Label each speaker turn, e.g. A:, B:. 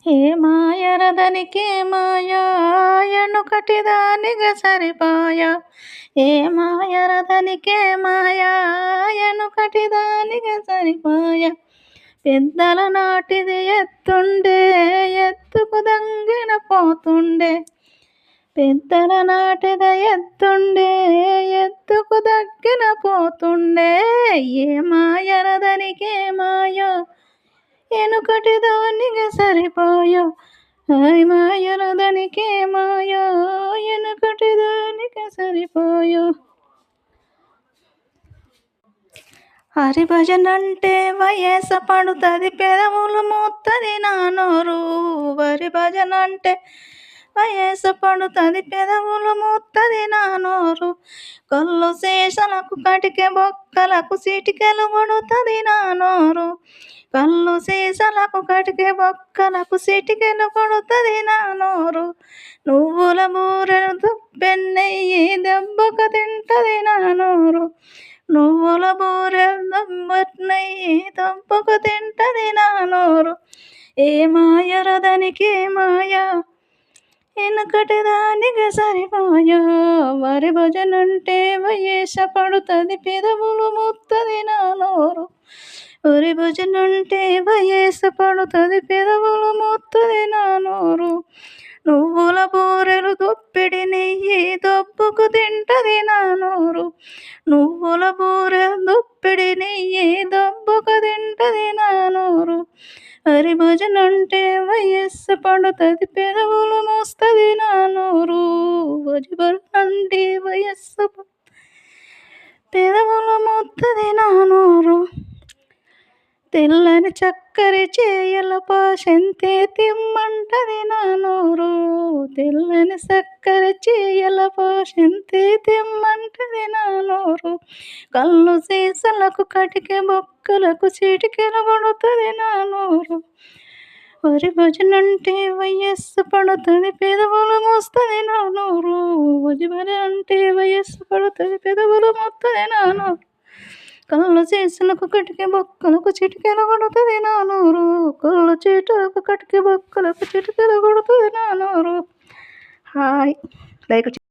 A: ఏ మాయరదనికి మాయా ఎనుకటి దానిగ సరిపాయ ఏ మాయరదనికే మాయా ఎనుకటి దానిగ సరిపాయ పెద్దల నాటిది ఎత్తుండే ఎత్తుకు దంగిన పోతుండే పెద్దల నాటిద ఎత్తుండే ఎత్తుకు దగ్గిన పోతుండే ఏ మాయరదనికే మాయా ఎనుకటి దానిగా సరిపోయో హాయ్ మాయరదనికే మాయా ఎనుకటి దానిగా సరిపోయో హరిభజనంటే వయస పడుతుంది పెదవులు మూత్తది నా నోరు హరిభజనంటే వయస పడుతుంది పెదవులు మూత్తది నా నోరు కళ్ళు శేషలకు కటికె బొక్కలకు సిటికెలు కొడుతుంది నా నోరు కళ్ళు సీసలకు కటికె బొక్కలకు సిటికెలు కొడుతుంది నా నోరు నువ్వుల బూరెలు దుప్పెన్నెయ్యి దెబ్బకు తింటది నా నోరు నువ్వుల బూరెలు దెబ్బన్నెయ్యి దెబ్బకు తింటది నా నోరు ఏ మాయరదనికి మాయా ఎనుకటి దానిగా సరిపోయా వరి భజనంటే వయస పడుతుంది పెదవులు ముత్తది నా నోరు వరి భజనంటే వయస పడుతుంది పెదవులు ముత్తది నా నోరు నువ్వుల బూరెలు దొప్పిడి నెయ్యి దొబ్బుకు తింటది నా నోరు నువ్వుల బూరెలు దొప్పిడి నెయ్యి దొబ్బుకు తింటది నా నోరు హరి భజనంటే వయస్సు పడుతుంది పెదవులు మోస్తుంది నా నోరు హరి భజనంటే వయస్సు పెదవులు మోస్తుంది నా నోరు తెల్లని చక్కెర చేయల పాశంతే తిమ్మంటది నా నోరు తెల్లని చక్కెర చేయల పాశంతే తిమ్మంటది నా నోరు కళ్ళు సీసలకు కటికె బొక్కలకు చిటికెలు పడుతుంది నా నోరు వరి భజనంటే వయస్సు పడుతుంది పెదవులు మోస్తుంది నా నోరు వరి భజనంటే వయస్సు పడుతుంది పెదవులు మోస్తుంది నా నోరు కళ్ళు చేతులకు కటికె బొక్కలకు చిటికెలు కొడుతుంది నా నోరు కళ్ళు చేతులకు కటికె బొక్కలకు చిటికెలు కొడుతుంది నా నోరు హాయ్ లైక్